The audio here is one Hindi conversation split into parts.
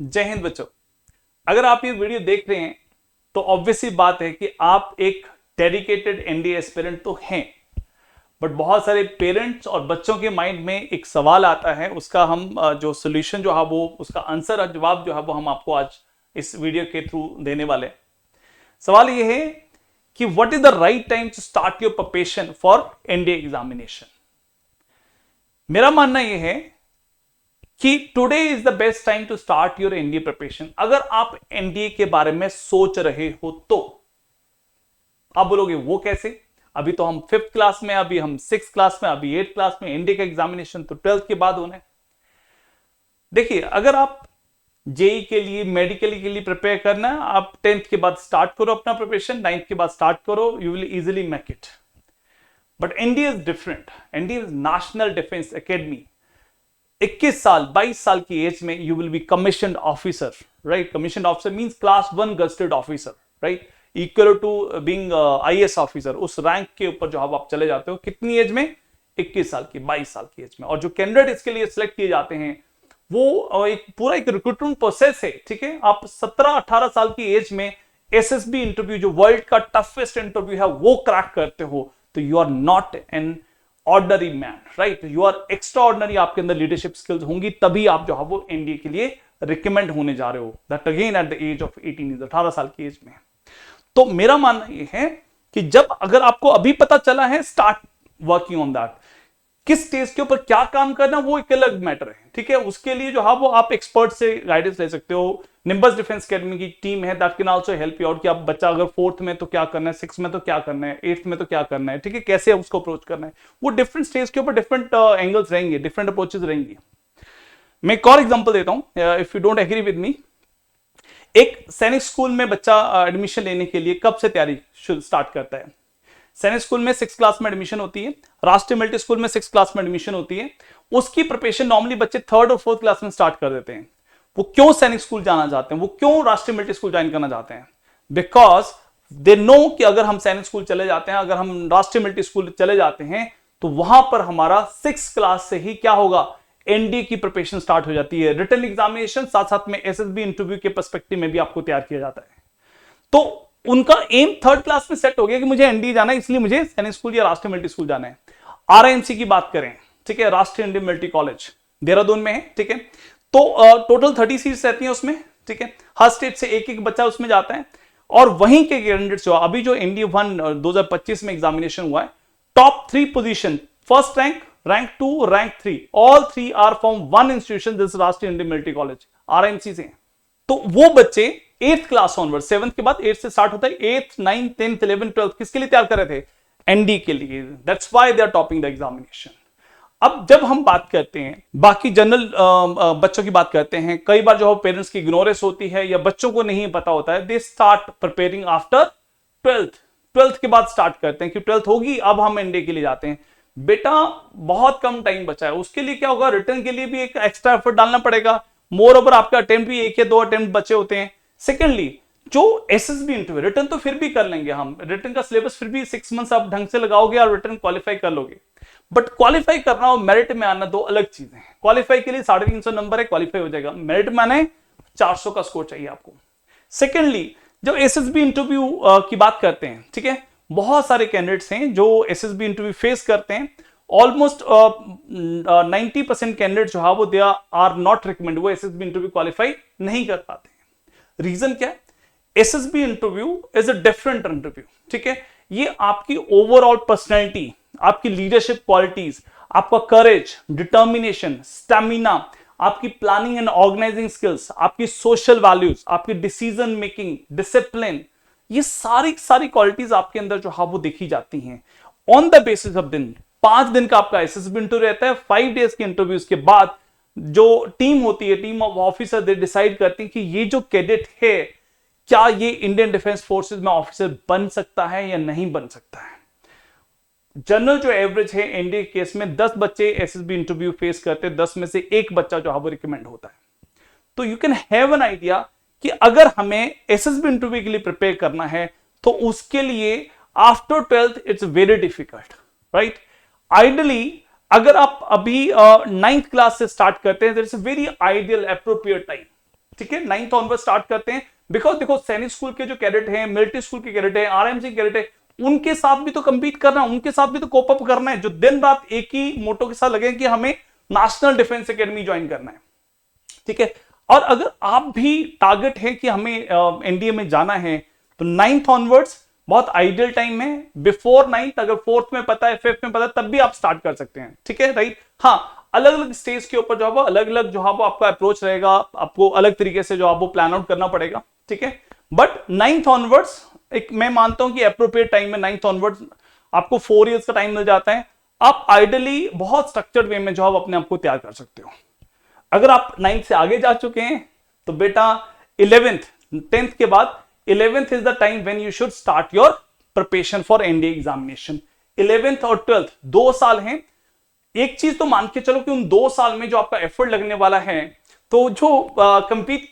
जय हिंद बच्चों। अगर आप ये वीडियो देख रहे हैं तो ऑब्वियसली बात है कि आप एक डेडिकेटेड एनडीए एस्पिरेंट तो हैं, बट बहुत सारे पेरेंट्स और बच्चों के माइंड में एक सवाल आता है, उसका हम जो सोल्यूशन जो है वो उसका आंसर और जवाब जो है वो हम आपको आज इस वीडियो के थ्रू देने वाले हैं। सवाल ये है कि what is the right time to start your preparation for NDA examination. मेरा मानना यह है कि today is the best time to start your NDA preparation. अगर आप एनडीए के बारे में सोच रहे हो तो आप बोलोगे वो कैसे, अभी तो हम 5th क्लास में, अभी हम 6th क्लास में, अभी 8th क्लास में, एनडीए का एग्जामिनेशन तो 12th के बाद होना है। देखिए, अगर आप जेई के लिए, मेडिकल के लिए प्रिपेयर करना है, आप 10th के बाद स्टार्ट करो अपना प्रिपरेशन, 9th के बाद स्टार्ट करो, you will easily make it. But NDA is different. NDA is National Defence Academy. 21 साल 22 साल की एज में you will be commissioned officer, right. Commissioned officer means class 1 gazetted officer, right, equal to being IAS officer. उस रैंक के ऊपर जो आप चले जाते हो कितनी एज में, 21 साल की, 22 साल की एज में। और जो कैंडिडेट इसके लिए सिलेक्ट किए जाते हैं वो एक पूरा एक रिक्रूटमेंट प्रोसेस है, ठीक है। आप 17-18 साल की एज में एसएसबी इंटरव्यू, जो वर्ल्ड का टफेस्ट इंटरव्यू है, वो क्रैक करते हो तो you are not an ordinary man, right. You are extraordinary. आपके अंदर लीडरशिप स्किल्स होंगी, तभी आप जो है वो एनडीए के लिए रिकमेंड होने जा रहे हो, that again at the age of 18, 18 साल की एज में। तो मेरा मानना यह है कि जब अगर आपको अभी पता चला है, स्टार्ट वर्किंग ऑन दैट। किस स्टेज के ऊपर क्या काम करना वो एक अलग मैटर है, ठीक है। उसके लिए जो है वो आप एक्सपर्ट से गाइडेंस ले सकते हो। निम्बस डिफेंस एकेडमी की टीम है, that can also help you out कि आप बच्चा अगर 4th में तो क्या करना है, 6th में तो क्या करना है, 8th में तो क्या करना है, ठीक है, कैसे उसको अप्रोच करना है। वो डिफरेंट स्टेज के ऊपर डिफरेंट एंगल्स रहेंगे, डिफरेंट अप्रोचेस रहेंगी। मैं एक और एग्जांपल देता हूं, if you don't agree with me. एक सैनिक स्कूल में बच्चा एडमिशन लेने के लिए कब से तैयारी स्टार्ट करता है? सैनिक स्कूल में 6th क्लास में एडमिशन होती है, राष्ट्रीय मिलिट्री स्कूल में 6th क्लास में एडमिशन होती है। उसकी प्रिपरेशन नॉर्मली बच्चे 3rd और 4th क्लास में स्टार्ट कर देते हैं। वो क्यों सैनिक स्कूल जाना चाहते हैं, वो क्यों राष्ट्रीय मिलिट्री स्कूल ज्वाइन करना चाहते हैं? बिकॉज दे नो कि अगर हम सैनिक स्कूल चले जाते हैं, अगर हम राष्ट्रीय मिलिट्री स्कूल चले जाते हैं, तो वहां पर हमारा 6th क्लास से ही क्या होगा, एनडीए की प्रिपरेशन स्टार्ट हो जाती है। रिटन एग्जामिनेशन साथ साथ में एसएसबी इंटरव्यू के पर्सपेक्टिव में भी आपको तैयार किया जाता है। तो उनका एम 3rd क्लास में सेट हो गया कि मुझे एनडीए जाना है, इसलिए मुझे सैनिक स्कूल या राष्ट्रीय मिलिट्री स्कूल जाना है। आरआईएमसी की बात करें, ठीक है, राष्ट्रीय इंडियन मिलिट्री कॉलेज देहरादून में है, ठीक है। तो टोटल 30 सीट्स रहती हैं उसमें, ठीक है। हर स्टेट से एक एक बच्चा उसमें जाता है। और वहीं के कैंडिडेट्स जो अभी जो एनडीए 1 2025 में एग्जामिनेशन हुआ है, top 3 position, first rank, rank 2, rank 3, all 3 are from one institution, this Rashtriya Indian Military College, RIMC से। तो वो बच्चे 8th क्लास ऑनवर्ड, 7th के बाद 8th से स्टार्ट होता है, 8th 9th 10th 11th 12th किसके लिए तैयार कर रहे थे? एनडी के लिए। That's why they are topping the examination. अब जब हम बात करते हैं बाकी जनरल बच्चों की बात करते हैं, कई बार जो पेरेंट्स की इग्नोरेंस होती है या बच्चों को नहीं पता होता है, they start preparing after 12th के बाद स्टार्ट करते हैं कि 12th होगी, अब हम एनडी के लिए जाते हैं। बेटा, बहुत कम टाइम बचा है, उसके लिए क्या होगा, रिटर्न के लिए भी एक एक्स्ट्रा एफर्ट डालना पड़ेगा। मोर ओवर आपका अटेम्प्ट भी 1 या 2 अटेम्प्ट बचे होते हैं। सेकेंडली, जो एसएसबी इंटरव्यू, रिटर्न तो फिर भी कर लेंगे हम, रिटर्न का सिलेबस फिर भी 6 मंथ्स आप ढंग से लगाओगे और रिटर्न क्वालिफाई कर लोगे। बट क्वालिफाई करना और मेरिट में आना दो अलग चीजें हैं। क्वालिफाई के लिए 350 नंबर है, क्वालिफाई हो जाएगा। मेरिट में आना है 400 का स्कोर चाहिए आपको। सेकेंडली, जब एसएसबी इंटरव्यू की बात करते हैं, ठीक है, बहुत सारे कैंडिडेट्स हैं जो एसएसबी इंटरव्यू फेस करते हैं। ऑलमोस्ट 90% कैंडिडेट जो है वो दे आर नॉट रिकमेंड, वो एसएसबी इंटरव्यू क्वालिफाई नहीं कर पाते हैं। रीजन क्या है? SSB interview is a different interview, ठीक है। ये आपकी ओवरऑल पर्सनैलिटी, आपकी लीडरशिप क्वालिटीज, आपका करेज, डिटर्मिनेशन, स्टैमिना, आपकी प्लानिंग एंड ऑर्गेनाइजिंग स्किल्स, आपकी सोशल वैल्यूज, आपकी डिसीजन मेकिंग, डिसिप्लिन, ये सारी क्वालिटीज आपके अंदर जो है वो देखी जाती हैं। ऑन द बेसिस ऑफ दिन, 5 दिन का आपका एसएसबी इंटरव्यू रहता है। 5 डेज के इंटरव्यूज के बाद जो टीम होती है, team of officer, they decide करती है कि ये जो कैडेट है, क्या ये इंडियन डिफेंस फोर्सेस में ऑफिसर बन सकता है या नहीं बन सकता है। जनरल जो एवरेज है एनडीए केस में 10 बच्चे एसएसबी इंटरव्यू फेस करते हैं, 10 में से एक बच्चा जो है वो रिकमेंड होता है। तो you can have an idea कि अगर हमें एसएसबी इंटरव्यू के लिए प्रिपेयर करना है तो उसके लिए after 12th it's very difficult, right. Ideally अगर आप अभी 9th क्लास से स्टार्ट करते हैं, that's a very ideal appropriate time, ठीक है, 9th ऑनवर्ड स्टार्ट करते हैं। बिकॉज देखो सैनिक स्कूल के जो कैडेट हैं, मिलिट्री स्कूल के कैडेट हैं, आरएमसी कैडेट है, उनके साथ भी तो कंपीट करना है, उनके साथ भी तो कोप अप करना है, जो दिन रात एक ही मोटो के साथ लगे कि हमें नेशनल डिफेंस एकेडमी ज्वाइन करना है। ठीक है, और अगर आप भी टारगेट है कि हमें एनडीए में जाना है, तो 9th ऑनवर्ड्स बहुत आइडियल टाइम है। बिफोर 9th, अगर 4th में पता है, 5th में पता है, तब भी आप स्टार्ट कर सकते हैं। ठीक है, राइट। हाँ, अलग अलग स्टेज के ऊपर जो है वो अलग अलग जो है वो आपका अप्रोच रहेगा, आपको अलग तरीके से जो है वो प्लान आउट करना पड़ेगा। ठीक है, बट 9th ऑनवर्ड्स एक मैं मानता हूं कि अप्रोप्रिएट टाइम में 9th ऑनवर्ड्स आपको 4 इयर्स का टाइम मिल जाता है। आप आइडियली बहुत स्ट्रक्चर्ड वे में जो है अपने आप को तैयार कर सकते हो। अगर आप 9th से आगे जा चुके हैं तो बेटा 11th 10th के बाद 11th is the time when you should start your preparation for NDA examination. 11th और 12th 2 साल हैं। एक चीज तो मान के चलो कि उन 2 साल में जो आपका एफर्ट लगने वाला है, तो जो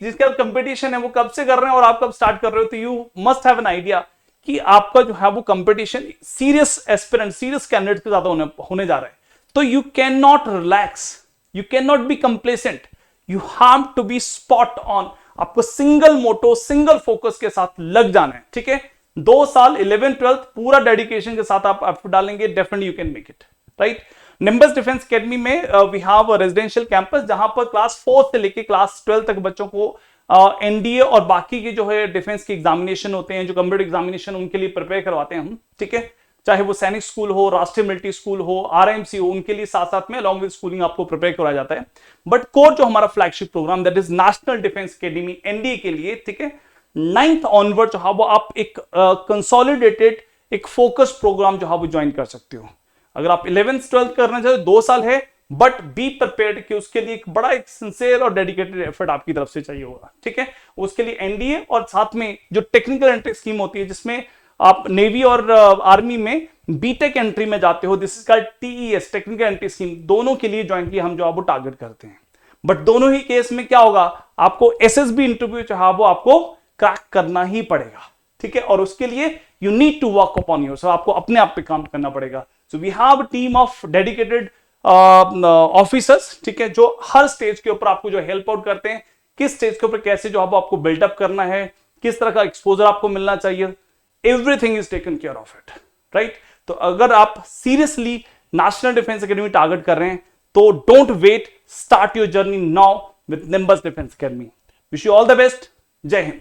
जिसका कंपटीशन है वो कब से कर रहे हैं और आप कब स्टार्ट कर रहे हो, तो you must have an idea कि आपका जो है वो competition serious aspirant, serious candidate के ज्यादा होने जा रहा है। तो you can not relax, you can not be complacent, you have to be spot on. आपको सिंगल मोटो, सिंगल फोकस के साथ लग जाना है। ठीक है, 2 साल 11th 12th पूरा डेडिकेशन के साथ आप डालेंगे, definitely you can make it, right. Nimbus Defence academy में वी हैव रेजिडेंशियल कैंपस, जहां पर क्लास 4 से लेकर क्लास 12 तक बच्चों को एनडीए और बाकी की जो है डिफेंस की एग्जामिनेशन होते हैं, जो कम्प्यूटर एग्जामिनेशन, उनके लिए प्रिपेयर करवाते हैं हम। ठीक है, चाहे वो सैनिक स्कूल हो, राष्ट्रीय मिलिट्री स्कूल हो, आरएमसी हो, उनके लिए साथ साथ में अलॉन्ग विद स्कूलिंग आपको प्रिपेयर कराया जाता है। बट कोर जो हमारा flagship programme that is National Defence Academy NDA के लिए, ठीक है, 9th ऑनवर्ड जो है वो आप एक कंसोलिडेटेड एक फोकस प्रोग्राम जो है वो ज्वाइन कर सकते हो। अगर आप 11th 12th करना चाहते हो 2 साल है, बट बी प्रिपेयर्ड कि उसके लिए एक बड़ा एक सिंसियर और डेडिकेटेड एफर्ट आपकी तरफ से चाहिए होगा। ठीक है, उसके लिए एनडीए और साथ में जो टेक्निकल एंट्री स्कीम होती है, जिसमें आप नेवी और आर्मी में बीटेक एंट्री में जाते हो, this is called TES, technical entry scheme, दोनों के लिए ज्वाइंटली हम जो है वो टारगेट करते हैं। बट दोनों ही केस में क्या होगा, आपको एसएसबी इंटरव्यू जो है वो आपको क्रैक करना ही पड़ेगा। ठीक है, और उसके लिए you need to work upon yourself, आपको अपने आप पे काम करना पड़ेगा। So we have a team of dedicated officers, ठीक है, जो हर स्टेज के ऊपर आपको जो हेल्प आउट करते हैं, किस स्टेज के ऊपर कैसे जो है आपको बिल्डअप करना है, किस तरह का एक्सपोजर आपको मिलना चाहिए, everything is taken care of it, right. तो अगर आप seriously National Defence Academy target कर रहे हैं, तो don't wait, start your journey now with Nimbus Defence Academy. Wish you all the best. जय हिंद।